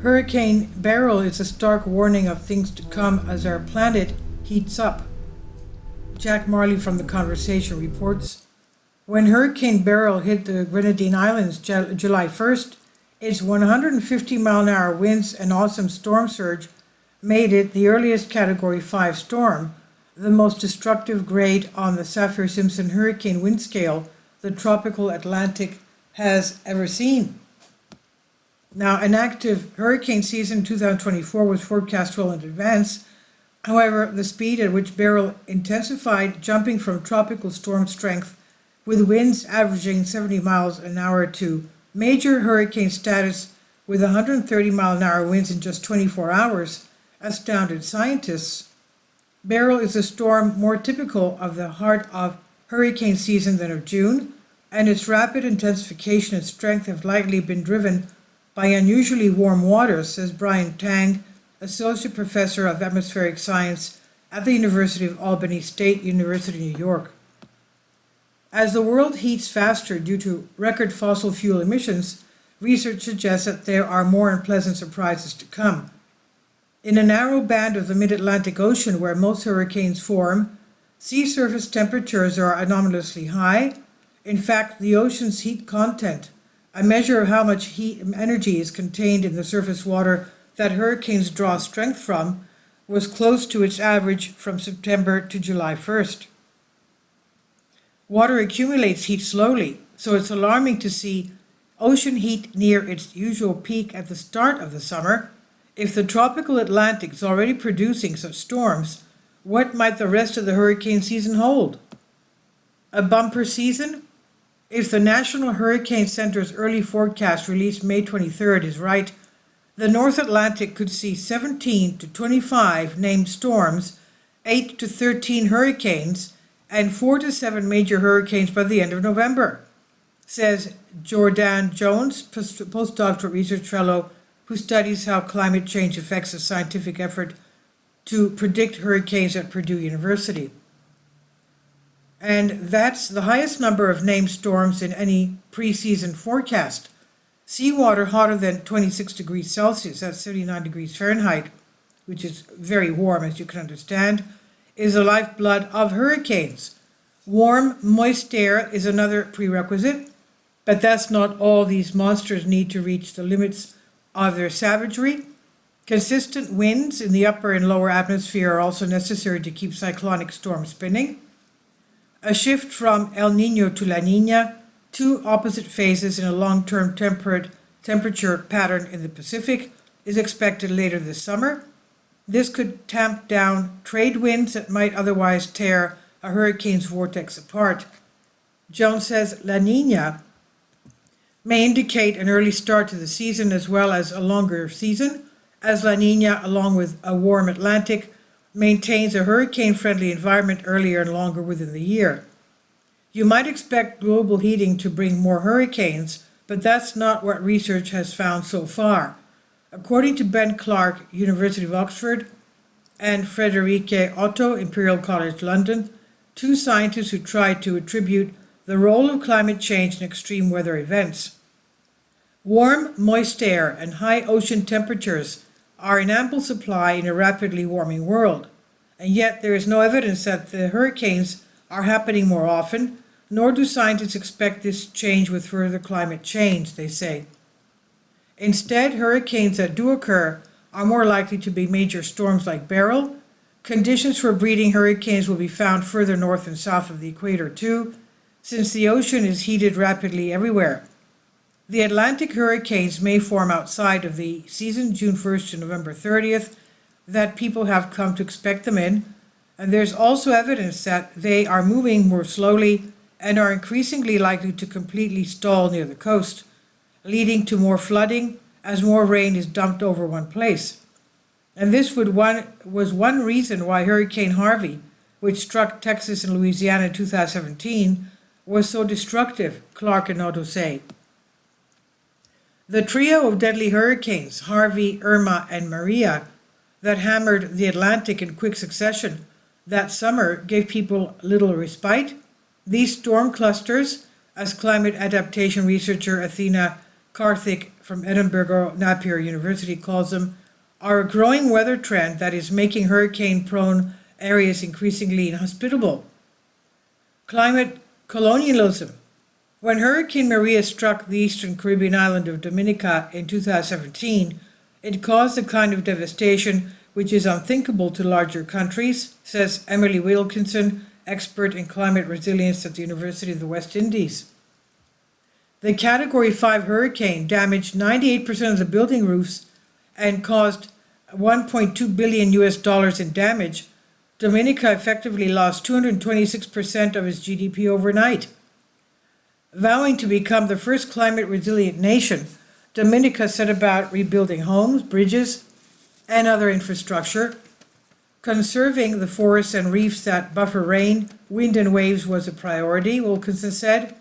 Hurricane Beryl is a stark warning of things to come as our planet heats up. Jack Marley from The Conversation reports. When Hurricane Beryl hit the Grenadine Islands July 1st, its 150-mile-an-hour winds and awesome storm surge made it the earliest Category 5 storm, the most destructive grade on the Saffir-Simpson hurricane wind scale the tropical Atlantic has ever seen. Now, an active hurricane season 2024 was forecast well in advance. However, the speed at which Beryl intensified, jumping from tropical storm strength with winds averaging 70 miles an hour to major hurricane status with 130-mile-an-hour winds in just 24 hours, astounded scientists. Beryl is a storm more typical of the heart of hurricane season than of June, and its rapid intensification and strength have likely been driven by unusually warm waters, says Brian Tang, Associate Professor of Atmospheric Science at the University of Albany State University, New York. As the world heats faster due to record fossil fuel emissions, research suggests that there are more unpleasant surprises to come. In a narrow band of the mid-Atlantic Ocean where most hurricanes form, sea surface temperatures are anomalously high. In fact, the ocean's heat content, a measure of how much heat energy is contained in the surface water that hurricanes draw strength from, was close to its average from September to July 1st. Water accumulates heat slowly, so it's alarming to see ocean heat near its usual peak at the start of the summer. If the tropical Atlantic is already producing such storms, what might the rest of the hurricane season hold? A bumper season? If the National Hurricane Center's early forecast released May 23rd is right, the North Atlantic could see 17 to 25 named storms, 8 to 13 hurricanes, and 4 to 7 major hurricanes by the end of November, says Jordan Jones, postdoctoral research fellow who studies how climate change affects the scientific effort to predict hurricanes at Purdue University. And that's the highest number of named storms in any preseason forecast. Seawater hotter than 26 degrees Celsius, that's 79 degrees Fahrenheit, which is very warm, as you can understand, is the lifeblood of hurricanes. Warm, moist air is another prerequisite, but that's not all these monsters need to reach the limits of their savagery. Consistent winds in the upper and lower atmosphere are also necessary to keep cyclonic storms spinning. A shift from El Niño to La Niña, two opposite phases in a long-term temperate temperature pattern in the Pacific, is expected later this summer. This could tamp down trade winds that might otherwise tear a hurricane's vortex apart. Jones says La Niña may indicate an early start to the season as well as a longer season, as La Niña, along with a warm Atlantic, maintains a hurricane-friendly environment earlier and longer within the year. You might expect global heating to bring more hurricanes, but that's not what research has found so far. According to Ben Clark, University of Oxford, and Friederike Otto, Imperial College London, two scientists who tried to attribute the role of climate change in extreme weather events. Warm, moist air and high ocean temperatures are in ample supply in a rapidly warming world, and yet there is no evidence that the hurricanes are happening more often, nor do scientists expect this change with further climate change, they say. Instead, hurricanes that do occur are more likely to be major storms like Beryl. Conditions for breeding hurricanes will be found further north and south of the equator too, since the ocean is heated rapidly everywhere. The Atlantic hurricanes may form outside of the season, June 1st to November 30th, that people have come to expect them in, and there's also evidence that they are moving more slowly and are increasingly likely to completely stall near the coast, leading to more flooding as more rain is dumped over one place. And this was one reason why Hurricane Harvey, which struck Texas and Louisiana in 2017, was so destructive, Clark and Otto say. The trio of deadly hurricanes, Harvey, Irma, and Maria, that hammered the Atlantic in quick succession that summer gave people little respite. These storm clusters, as climate adaptation researcher Athena Karthik from Edinburgh Napier University calls them, are a growing weather trend that is making hurricane-prone areas increasingly inhospitable. Climate colonialism. When Hurricane Maria struck the eastern Caribbean island of Dominica in 2017, it caused a kind of devastation which is unthinkable to larger countries, says Emily Wilkinson, expert in climate resilience at the University of the West Indies. The Category 5 hurricane damaged 98% of the building roofs and caused $1.2 billion in damage. Dominica effectively lost 226% of its GDP overnight. Vowing to become the first climate resilient nation, Dominica set about rebuilding homes, bridges, and other infrastructure. Conserving the forests and reefs that buffer rain, wind, and waves was a priority, Wilkinson said.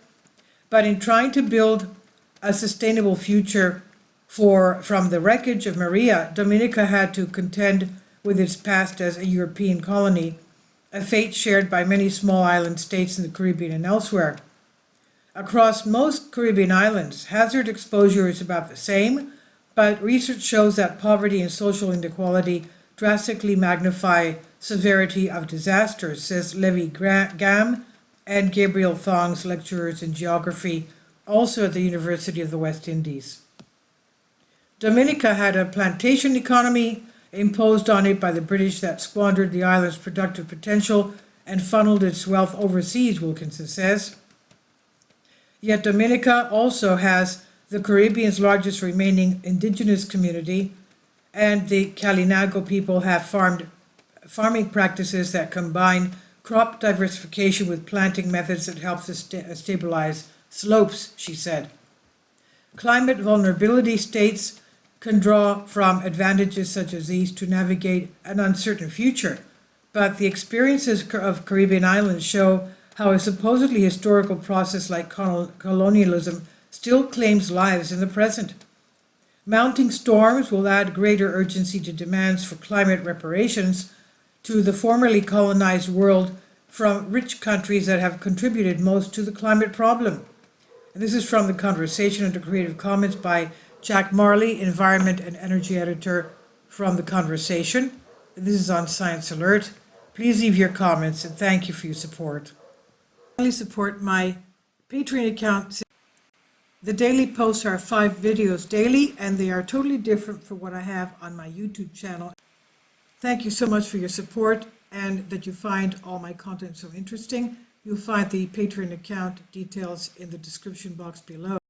But in trying to build a sustainable future from the wreckage of Maria, Dominica had to contend with its past as a European colony, a fate shared by many small island states in the Caribbean and elsewhere. Across most Caribbean islands, hazard exposure is about the same, but research shows that poverty and social inequality drastically magnify severity of disasters, says Levi Gam and Gabriel Thongs, lecturers in geography, also at the University of the West Indies. Dominica had a plantation economy imposed on it by the British that squandered the island's productive potential and funneled its wealth overseas, Wilkinson says. Yet Dominica also has the Caribbean's largest remaining indigenous community, and the Kalinago people have farming practices that combine crop diversification with planting methods that help to stabilize slopes, she said. Climate vulnerability states can draw from advantages such as these to navigate an uncertain future, but the experiences of Caribbean islands show how a supposedly historical process like colonialism still claims lives in the present. Mounting storms will add greater urgency to demands for climate reparations to the formerly colonized world from rich countries that have contributed most to the climate problem. And this is from The Conversation under Creative Commons by Jack Marley, Environment and Energy Editor from The Conversation. This is on Science Alert. Please leave your comments and thank you for your support. Finally, support my Patreon account. The daily posts are 5 videos daily, and they are totally different from what I have on my YouTube channel. Thank you so much for your support and that you find all my content so interesting. You'll find the Patreon account details in the description box below.